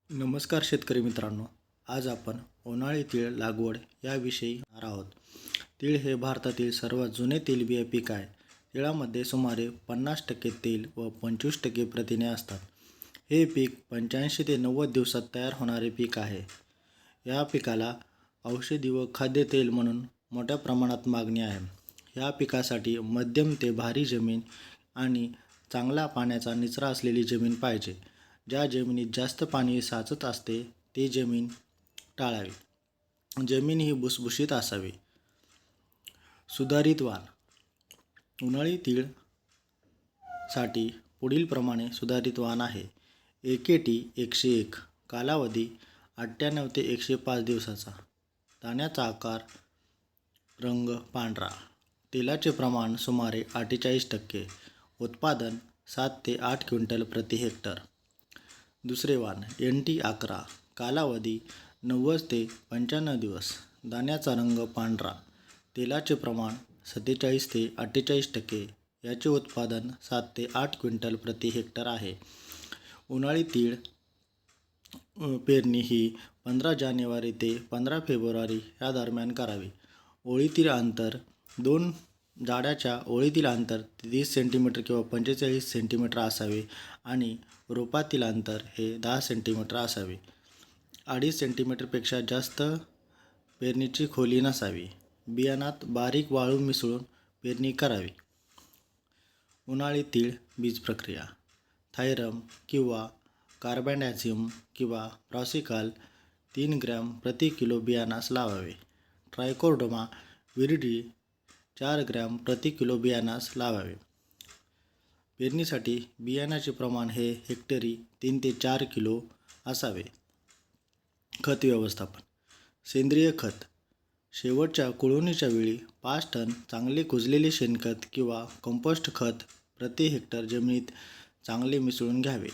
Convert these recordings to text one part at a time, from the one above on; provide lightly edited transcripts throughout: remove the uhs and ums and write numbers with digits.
नमस्कार शेतकरी मित्रांनो, आज आपण उन्हाळी तीळ लागवड याविषयी पाहणार आहोत. तीळ हे भारतातील सर्वात जुने तेलबिया पीक आहे. तिळामध्ये सुमारे 50% तेल व 25% प्रथिने असतात. हे पीक 85 ते 90 दिवसात तयार होणारे पीक आहे. या पिकाला औषधी व खाद्यतेल म्हणून मोठ्या प्रमाणात मागणी आहे. या पिकासाठी मध्यम ते भारी जमीन आणि चांगला पाण्याचा निचरा असलेली जमीन पाहिजे. ज्या जमिनीत जास्त पाणी साचत असते ती जमीन टाळावी. जमीन ही भुसभुशीत असावी. सुधारित वाण. उन्हाळी तीळ साठी पुढील प्रमाणे सुधारित वाण आहे. एकेटी 101, कालावधी 98 ते 105 दिवसाचा, दाण्याचा आकार रंग पांढरा, तेलाचे प्रमाण सुमारे 48%, उत्पादन 7 ते 8 क्विंटल प्रति हेक्टर. दुसरे वाण NT11, कालावधी 90 ते 95 दिवस, दाण्याचा रंग पांढरा, तेलाचे प्रमाण 47 ते 48%, याचे उत्पादन 7 ते 8 क्विंटल प्रति हेक्टर आहे. उन्हाळी तीळ पेरणी ही 15 जानेवारी ते 15 फेब्रुवारी या दरम्यान करावी. ओळीतील अंतर दोन झाडाच्या ओळीतील अंतर 30 सेंटीमीटर किंवा 45 सेंटीमीटर असावे आणि रोपातील अंतर हे 10 सेंटीमीटर असावे. 2.5 सेंटीमीटरपेक्षा जास्त पेरणीची खोली नसावी. बियाणात बारीक वाळू मिसळून पेरणी करावी. उन्हाळी तीळ बीज प्रक्रिया. थायरम किंवा कार्बॅन्डॅझिम किंवा ब्रासिकल 3 ग्रॅम प्रति किलो बियाणास लावावे. ट्रायकोडर्मा विरिडी 4 ग्रॅम प्रति किलो बियाणास लावावे. पेरणीसाठी बियाणाचे प्रमाण हे हेक्टरी 3 ते 4 किलो असावे. खत व्यवस्थापन. सेंद्रिय खत. शेवटच्या कुळवणीच्या वेळी 5 टन चांगले कुजलेले शेणखत किंवा कंपोस्ट खत प्रति हेक्टर जमिनीत चांगले मिसळून घ्यावे.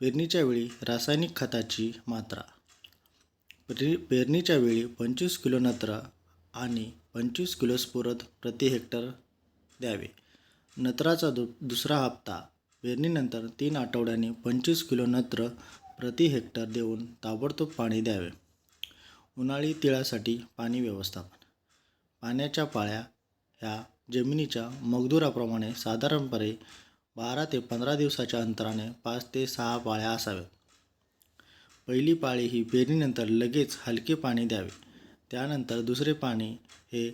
पेरणीच्या वेळी रासायनिक खताची मात्रा. पेरणीच्या वेळी 25 किलो नत्र आणि 25 किलो स्फुरद प्रति हेक्टर द्यावे. नत्राचा दुसरा हप्ता. पेरणीनंतर 3 आठवड्यांनी 25 किलो नत्र प्रति हेक्टर देऊन ताबडतोब पाणी द्यावे. उन्हाळी तिळासाठी पाणी व्यवस्थापन. पाण्याच्या पाळ्या ह्या जमिनीच्या मगदुराप्रमाणे साधारणपणे 12 ते 15 दिवसाच्या अंतराने 5 ते 6 पाळ्या असाव्यात. पहिली पाळी ही पेरणीनंतर लगेच हलके पाणी द्यावे. त्यानंतर दुसरे पाणी हे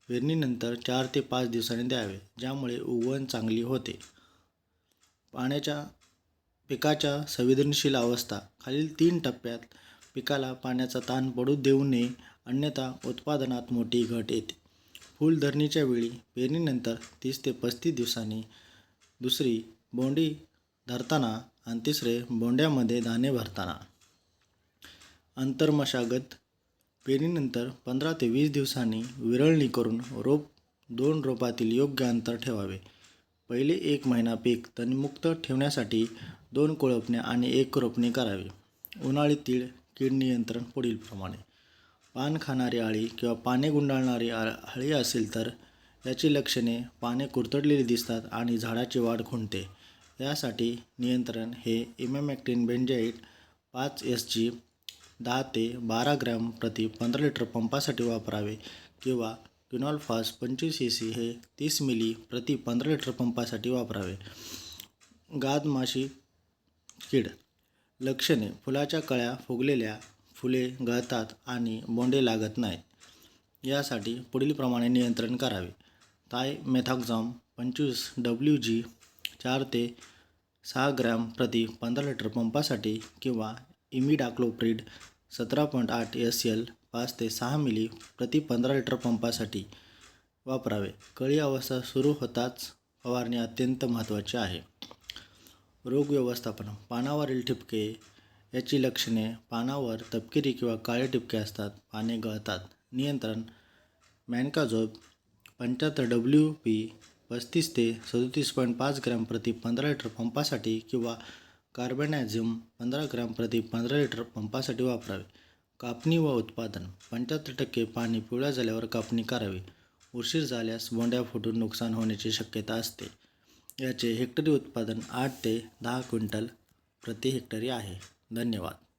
पेरणीनंतर 4 ते 5 दिवसांनी द्यावे, ज्यामुळे उगवण चांगली होते. पिकाच्या संवेदनशील अवस्था. खालील 3 टप्प्यात पिकाला पाण्याचा ताण पडू देऊ नये, अन्यथा उत्पादनात मोठी घट येते. फुलधरणीच्या वेळी. पेरणीनंतर 30 ते 35 दिवसांनी. दुसरी, बोंडी धरताना आणि तिसरे, बोंड्यामध्ये दाणे भरताना. आंतरमशागत. पेरणीनंतर 15 ते 20 दिवसांनी विरळणी करून दोन रोपातील योग्य अंतर ठेवावे. पहिले 1 महिना पीक तणमुक्त ठेवण्यासाठी 2 कोळपण्या आणि 1 खुरपणी करावी. उन्हाळी तीळ कीड नियंत्रण पुढील प्रमाणे. पान खाणारी अळी किंवा पाने गुंडाळणारी अळी असेल तर याची लक्षणे. पाने कुरतडलेली दिसतात आणि झाडाची वाढ खुंटते. यासाठी नियंत्रण हे इमॅमेक्टिन बेंजाइट 5 SG 10 ते 12 ग्रॅम प्रति 15 लिटर पंपासाठी वापरावे किंवा क्विनॉल्फास 25 EC हे 30 मिली प्रति 15 लिटर पंपासाठी वापरावे. गाद माशी कीड. लक्षणे. फुलाच्या कळ्या फुगलेल्या, फुले गळतात आणि बोंडे लागत नाहीत. यासाठी पुढील प्रमाणे नियंत्रण करावे. थायमेथॉक्झाम 25 WG 4 ते 6 ग्रॅम प्रति 15 लिटर पंपासाठी किंवा इमिडाक्लोप्रिड 17.8 SL 5 ते 6 मिली प्रति 15 लिटर पंपासाठी वापरावे. कळी अवस्था सुरू होताच फवारणी अत्यंत महत्त्वाची आहे. रोग व्यवस्थापन. पानावरील ठिपके. याची लक्षणे. पानावर तपकिरी किंवा काळे ठिपके असतात. पाने गळतात. नियंत्रण. मॅनकाझोब 75 WP 35 ते 37.5 ग्रॅम प्रति 15 लिटर पंपासाठी किंवा कार्बॅन्डॅझिम 15 ग्रॅम प्रति 15 लिटर पंपासाठी वापरावे. कापणी व उत्पादन. 75% पाने पिवळ्या झाल्यावर कापणी करावी. उशीर झाल्यास बोंड्या फुटून नुकसान होण्याची शक्यता असते. याचे हेक्टरी उत्पादन 8 ते 10 क्विंटल प्रति हेक्टरी आहे. धन्यवाद.